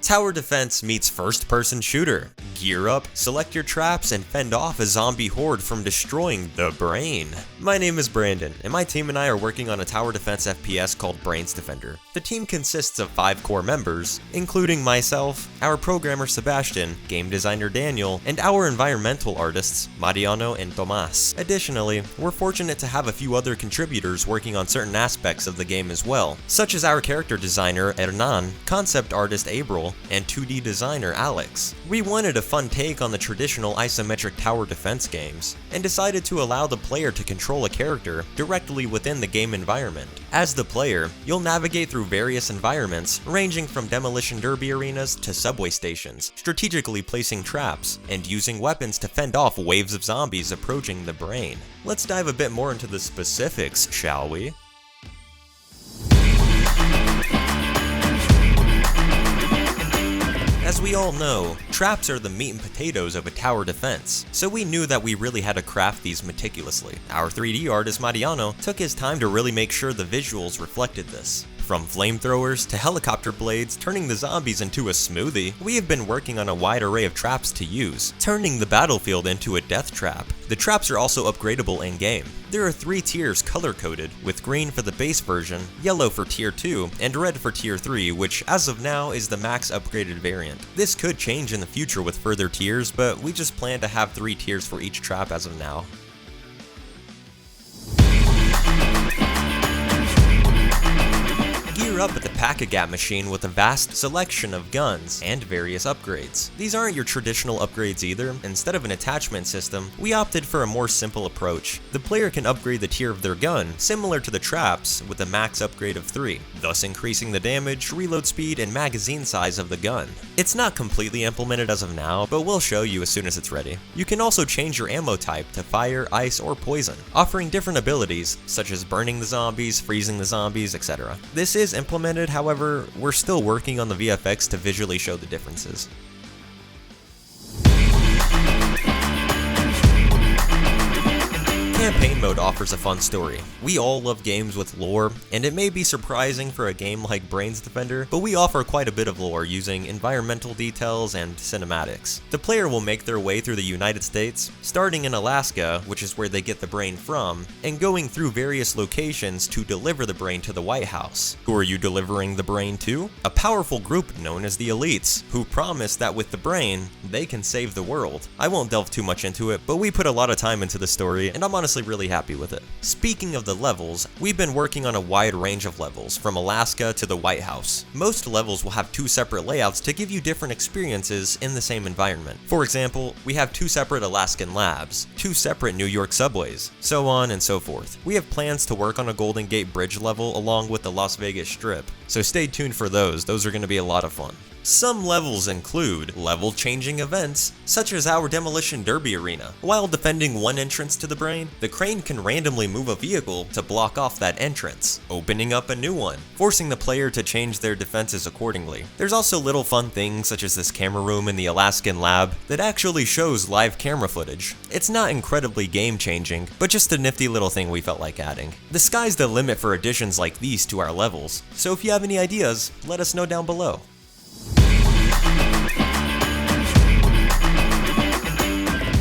Tower defense meets first-person shooter. Gear up, select your traps, and fend off a zombie horde from destroying the brain. My name is Brandon, and my team and I are working on a tower defense FPS called BrainZ Defender. The team consists of 5 core members, including myself, our programmer Sebastian, game designer Daniel, and our environmental artists Mariano and Tomas. Additionally, we're fortunate to have a few other contributors working on certain aspects of the game as well, such as our character designer Hernan, concept artist Abril, and 2D designer Alex. We wanted a fun take on the traditional isometric tower defense games, and decided to allow the player to control a character directly within the game environment. As the player, you'll navigate through various environments, ranging from demolition derby arenas to subway stations, strategically placing traps, and using weapons to fend off waves of zombies approaching the brain. Let's dive a bit more into the specifics, shall we? As we all know, traps are the meat and potatoes of a tower defense, so we knew that we really had to craft these meticulously. Our 3D artist Mariano took his time to really make sure the visuals reflected this. From flamethrowers to helicopter blades turning the zombies into a smoothie, we have been working on a wide array of traps to use, turning the battlefield into a death trap. The traps are also upgradable in-game. There are 3 tiers color-coded, with green for the base version, yellow for tier 2, and red for tier 3, which as of now is the max upgraded variant. This could change in the future with further tiers, but we just plan to have 3 tiers for each trap as of now. Gear up at the Pack-A-Gap machine with a vast selection of guns and various upgrades. These aren't your traditional upgrades either. Instead of an attachment system, we opted for a more simple approach. The player can upgrade the tier of their gun, similar to the traps, with a max upgrade of 3, thus increasing the damage, reload speed, and magazine size of the gun. It's not completely implemented as of now, but we'll show you as soon as it's ready. You can also change your ammo type to fire, ice, or poison, offering different abilities, such as burning the zombies, freezing the zombies, etc. This is implemented, however, we're still working on the VFX to visually show the differences. Campaign mode offers a fun story. We all love games with lore, and it may be surprising for a game like BrainZ Defender, but we offer quite a bit of lore using environmental details and cinematics. The player will make their way through the United States, starting in Alaska, which is where they get the brain from, and going through various locations to deliver the brain to the White House. Who are you delivering the brain to? A powerful group known as the Elites, who promise that with the brain, they can save the world. I won't delve too much into it, but we put a lot of time into the story, and I'm honestly really happy with it. Speaking of the levels, we've been working on a wide range of levels, from Alaska to the White House. Most levels will have 2 separate layouts to give you different experiences in the same environment. For example, we have 2 separate Alaskan labs, 2 separate New York subways, so on and so forth. We have plans to work on a Golden Gate Bridge level along with the Las Vegas Strip, so stay tuned for those are going to be a lot of fun. Some levels include level-changing events, such as our demolition derby arena. While defending one entrance to the brain, the crane can randomly move a vehicle to block off that entrance, opening up a new one, forcing the player to change their defenses accordingly. There's also little fun things such as this camera room in the Alaskan lab that actually shows live camera footage. It's not incredibly game-changing, but just a nifty little thing we felt like adding. The sky's the limit for additions like these to our levels, so if you have any ideas, let us know down below.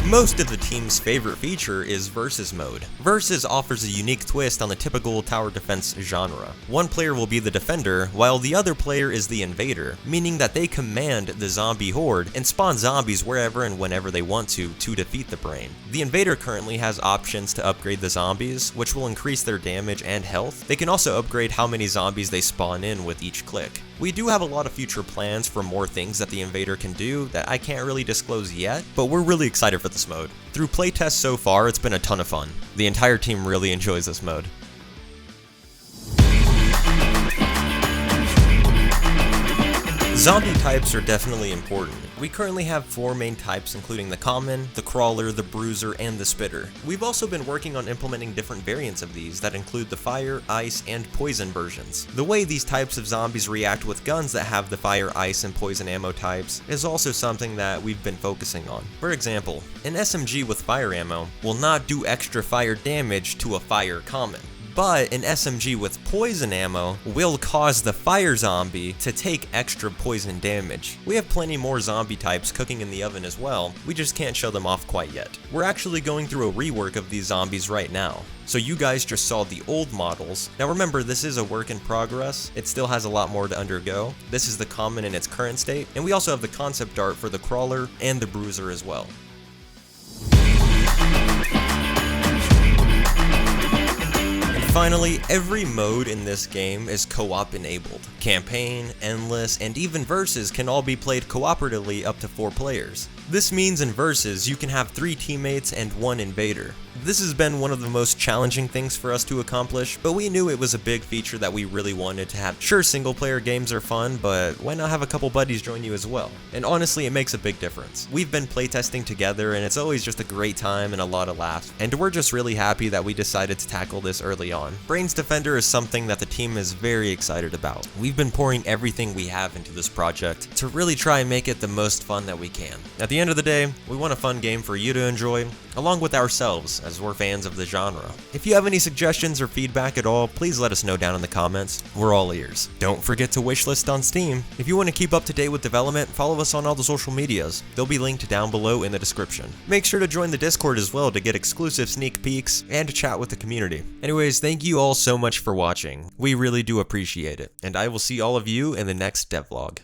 Most of the team's favorite feature is Versus mode. Versus offers a unique twist on the typical tower defense genre. One player will be the defender, while the other player is the invader, meaning that they command the zombie horde and spawn zombies wherever and whenever they want to defeat the brain. The invader currently has options to upgrade the zombies, which will increase their damage and health. They can also upgrade how many zombies they spawn in with each click. We do have a lot of future plans for more things that the invader can do that I can't really disclose yet, but we're really excited for this mode. Through playtests so far, it's been a ton of fun. The entire team really enjoys this mode. Zombie types are definitely important. We currently have 4 main types, including the common, the crawler, the bruiser, and the spitter. We've also been working on implementing different variants of these that include the fire, ice, and poison versions. The way these types of zombies react with guns that have the fire, ice, and poison ammo types is also something that we've been focusing on. For example, an SMG with fire ammo will not do extra fire damage to a fire common, but an SMG with poison ammo will cause the fire zombie to take extra poison damage. We have plenty more zombie types cooking in the oven as well, we just can't show them off quite yet. We're actually going through a rework of these zombies right now. So you guys just saw the old models. Now remember, this is a work in progress. It still has a lot more to undergo. This is the common in its current state, and we also have the concept art for the crawler and the bruiser as well. Finally, every mode in this game is co-op enabled. Campaign, endless, and even versus can all be played cooperatively up to 4 players. This means in versus, you can have 3 teammates and 1 invader. This has been one of the most challenging things for us to accomplish, but we knew it was a big feature that we really wanted to have. Sure, single player games are fun, but why not have a couple buddies join you as well? And honestly, it makes a big difference. We've been playtesting together, and it's always just a great time and a lot of laughs, and we're just really happy that we decided to tackle this early on. BrainZ Defender is something that the team is very excited about. We've been pouring everything we have into this project to really try and make it the most fun that we can. At the end of the day, we want a fun game for you to enjoy, along with ourselves, as we're fans of the genre. If you have any suggestions or feedback at all, please let us know down in the comments. We're all ears. Don't forget to wishlist on Steam. If you want to keep up to date with development, follow us on all the social medias. They'll be linked down below in the description. Make sure to join the Discord as well to get exclusive sneak peeks and to chat with the community. Anyways, thank you all so much for watching. We really do appreciate it, and I will see all of you in the next devlog.